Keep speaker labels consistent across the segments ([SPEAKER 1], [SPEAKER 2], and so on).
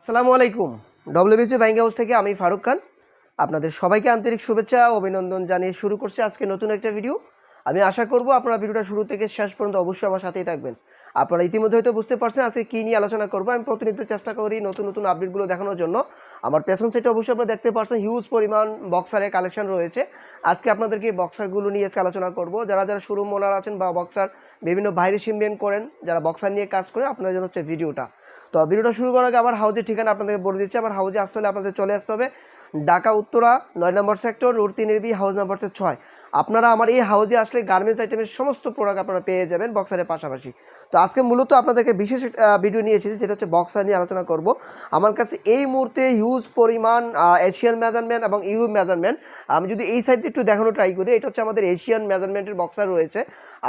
[SPEAKER 1] আসসালামু আলাইকুম। WBC buying house থেকে আমি ফারুক খান আপনাদের সবাইকে আন্তরিক শুভেচ্ছা ও অভিনন্দন জানিয়ে শুরু করছি আজকে নতুন একটা ভিডিও। আমি আশা করব আপনারা ভিডিওটা শুরু থেকে শেষ পর্যন্ত অবশ্যই আমার সাথেই থাকবেন। আপনারা ইতিমধ্যে হয়তো বুঝতে পারছেন আজকে কী নিয়ে আলোচনা করব। আমি প্রতিনিয়ত চেষ্টা করি নতুন নতুন আপডেটগুলো দেখানোর জন্য। আমার পেছন সাইডে অবশ্যই আপনারা দেখতে পাচ্ছেন হিউজ পরিমাণ বক্সারের কালেকশন রয়েছে। আজকে আপনাদেরকে বক্সারগুলো নিয়ে আজকে আলোচনা করব। যারা যারা শোরুম ওনার আছেন বা বক্সার বিভিন্ন বাইরে সিমবেন করেন, যারা বক্সার নিয়ে কাজ করে, আপনাদের জন্য হচ্ছে ভিডিওটা। তো ভিডিওটা শুরু করার আগে আমার হাউজের ঠিকানা আপনাদেরকে বলে দিচ্ছি। আমার হাউজে আসতে হলে আপনাদের চলে আসতে হবে ঢাকা উত্তরা 9 নম্বর সেক্টর, রোড 3 হাউস নাম্বার 6। আপনারা আমার এই হাউজে আসলে গার্মেন্টস আইটেমের সমস্ত প্রোডাক্ট আপনারা পেয়ে যাবেন বক্সারের পাশাপাশি। তো আজকে মূলত আপনাদেরকে বিশেষ ভিডিও নিয়ে এসেছি, যেটা হচ্ছে বক্সার নিয়ে আলোচনা করব। আমার কাছে এই মুহূর্তে হিউজ পরিমাণ এশিয়ান মেজারমেন্ট এবং ইউরোপ মেজারমেন্ট, আমি যদি এই সাইডে একটু দেখানো ট্রাই করি, এটা হচ্ছে আমাদের এশিয়ান মেজারমেন্টের বক্সার রয়েছে।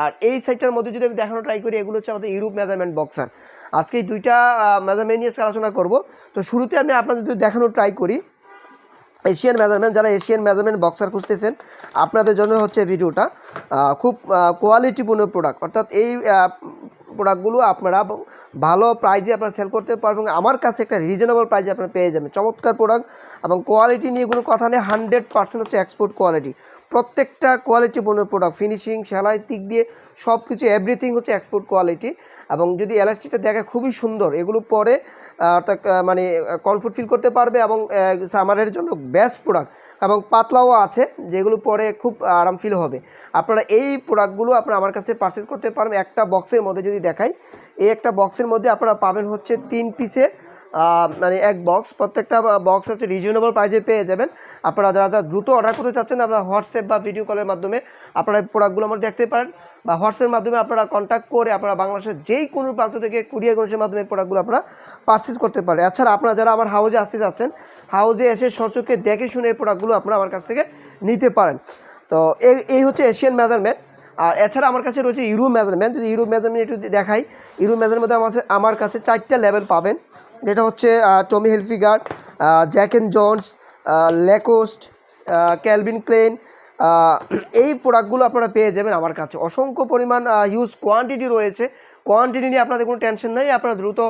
[SPEAKER 1] আর এই সাইডটার মধ্যে যদি আমি দেখানো ট্রাই করি, এগুলো হচ্ছে আমাদের ইউরোপ মেজারমেন্ট বক্সার। আজকে এই দুইটা মেজারমেন্ট নিয়ে আলোচনা করব। তো শুরুতে আমি আপনাদের যদি দেখানো ট্রাই করি এশিয়ান মেজারমেন্ট, যারা এশিয়ান মেজারমেন্ট বক্সার খুঁজতেছেন আপনাদের জন্য হচ্ছে ভিডিওটা। খুব কোয়ালিটিপূর্ণ প্রোডাক্ট, অর্থাৎ এই প্রোডাক্টগুলো আপনারা ভালো প্রাইজে আপনারা সেল করতে পারবেন। আমার কাছে একটা রিজনেবল প্রাইজে আপনারা পেয়ে যাবেন চমৎকার প্রোডাক্ট। এবং কোয়ালিটি নিয়ে কোনো কথা নেই, 100% হচ্ছে এক্সপোর্ট কোয়ালিটি। প্রত্যেকটা কোয়ালিটিপূর্ণ প্রোডাক্ট, ফিনিশিং সেলাই দিক দিয়ে সব কিছু এভরিথিং হচ্ছে এক্সপোর্ট কোয়ালিটি। এবং যদি এলাস্টিকটা দেখে খুবই সুন্দর, এগুলো পরে মানে কমফোর্ট ফিল করতে পারবে এবং সামারের জন্য বেস্ট প্রোডাক্ট। এবং পাতলাও আছে, যেগুলো পরে খুব আরাম ফিল হবে। আপনারা এই প্রোডাক্টগুলো আপনারা আমার কাছে পারচেস করতে পারবেন। একটা বক্সের মধ্যে যদি দেখাই, এই একটা বক্সের মধ্যে আপনারা পাবেন হচ্ছে 3 পিসে মানে এক বক্স। প্রত্যেকটা বক্স হচ্ছে রিজনেবল প্রাইজে পেয়ে যাবেন। আপনারা যারা যারা দ্রুত অর্ডার করতে চাচ্ছেন, আপনারা হোয়াটসঅ্যাপ বা ভিডিও কলের মাধ্যমে আপনারা প্রোডাক্টগুলো আমার দেখতে পারেন, বা হোয়াটসঅ্যাপের মাধ্যমে আপনারা কন্ট্যাক্ট করে আপনারা বাংলাদেশের যেই কোনো প্রান্ত থেকে কুরিয়ার কর্মীর মাধ্যমে প্রোডাক্টগুলো আপনারা পারচেস করতে পারেন। এছাড়া আপনারা যারা আমার হাউজে আসতে চাচ্ছেন, হাউজে এসে সচক্ষে দেখে শুনে এই প্রোডাক্টগুলো আপনারা আমার কাছ থেকে নিতে পারেন। তো এই হচ্ছে এশিয়ান মেজারমেন্ট। আর এছাড়া আমার কাছে রয়েছে ইউরোপ মেজারমেন্ট। যদি ইউরোপ মেজারমেন্ট একটু দেখাই, ইউরোপ মেজারমেন্টে আমার কাছে 4টা লেভেল পাবেন, যেটা হচ্ছে Tommy Hilfiger, Jack and Jones, Lacoste, Calvin Klein. এই প্রোডাক্টগুলো আপনারা পেয়ে যাবেন আমার কাছে। অসংখ্য পরিমাণ হিউজ কোয়ান্টিটি রয়েছে। কোয়ান্টিটি নিয়ে আপনাদের কোনো টেনশন নেই। আপনারা দ্রুত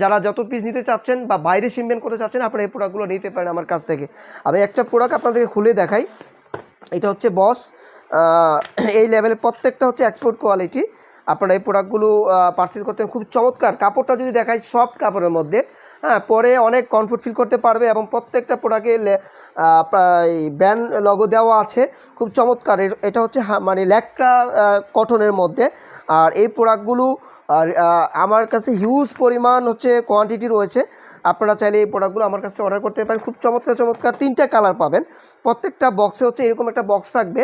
[SPEAKER 1] যারা যত পিস নিতে চাচ্ছেন বা বাইরে শিপমেন্ট করতে চাচ্ছেন, আপনারা এই প্রোডাক্টগুলো নিতে পারেন আমার কাছ থেকে। আমি একটা প্রোডাক্ট আপনাদেরকে খুলে দেখাই। এটা হচ্ছে বস, এই লেভেলের প্রত্যেকটা হচ্ছে এক্সপোর্ট কোয়ালিটি। আপনারা এই প্রোডাক্টগুলো পারচেস করতে খুব চমৎকার। কাপড়টা যদি দেখাই, সফট কাপড়ের মধ্যে, হ্যাঁ, পরে অনেক কমফোর্ট ফিল করতে পারবে। এবং প্রত্যেকটা প্রোডাক্টে ব্র্যান্ড লগো দেওয়া আছে, খুব চমৎকার। এটা হচ্ছে মানে ল্যাকড়া কটনের মধ্যে। আর এই প্রোডাক্টগুলো আমার কাছে হিউজ পরিমাণ হচ্ছে কোয়ান্টিটি রয়েছে। আপনারা চাইলে এই প্রোডাক্টগুলো আমার কাছে অর্ডার করতে পারেন। খুব চমৎকার চমৎকার 3টা কালার পাবেন। প্রত্যেকটা বক্সে হচ্ছে এরকম একটা বক্স থাকবে।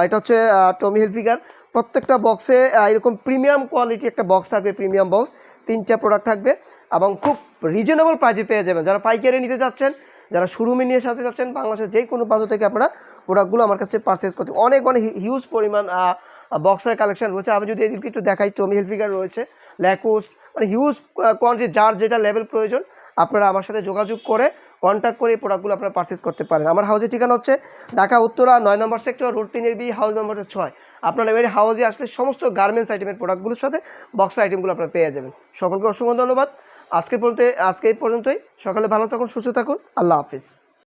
[SPEAKER 1] এটা হচ্ছে টমি হিলফিগার। প্রত্যেকটা বক্সে এরকম প্রিমিয়াম কোয়ালিটি একটা বক্স থাকবে, প্রিমিয়াম বক্স। 3টা প্রোডাক্ট থাকবে এবং খুব রিজনেবল প্রাইসে পেয়ে যাবেন। যারা পাইকারি নিতে যাচ্ছেন, যারা শোরুমে নিয়ে সাথে যাচ্ছেন, বাংলাদেশের যে কোনো প্রান্ত থেকে আপনারা প্রোডাক্টগুলো আমার কাছে পারচেস করতে। অনেক হিউজ পরিমাণ বক্সের কালেকশন রয়েছে। আমি যদি এদিকে একটু দেখাই, টমি হিলফিগার রয়েছে, ল্যাকোস্ট, মানে হিউজ কোয়ান্টিটি, যার যেটা লেভেল প্রয়োজন আপনারা আমার সাথে যোগাযোগ করে কন্ট্যাক্ট করে এই প্রোডাক্টগুলো আপনারা পারচেস করতে পারেন। আমার হাউজের ঠিকানা হচ্ছে ঢাকা উত্তরা 9 নম্বর সেক্টর, রোড 3 হাউস নাম্বার 6। আপনারা এবারে হাউজে আসলে সমস্ত গার্মেন্টস আইটেমের প্রোডাক্টগুলোর সাথে বক্স আইটেমগুলো আপনারা পেয়ে যাবেন। সকলকে অসংখ্য ধন্যবাদ। আজকে এই পর্যন্তই। সকালে ভালো থাকুন, সুস্থ থাকুন। আল্লাহ হাফিজ।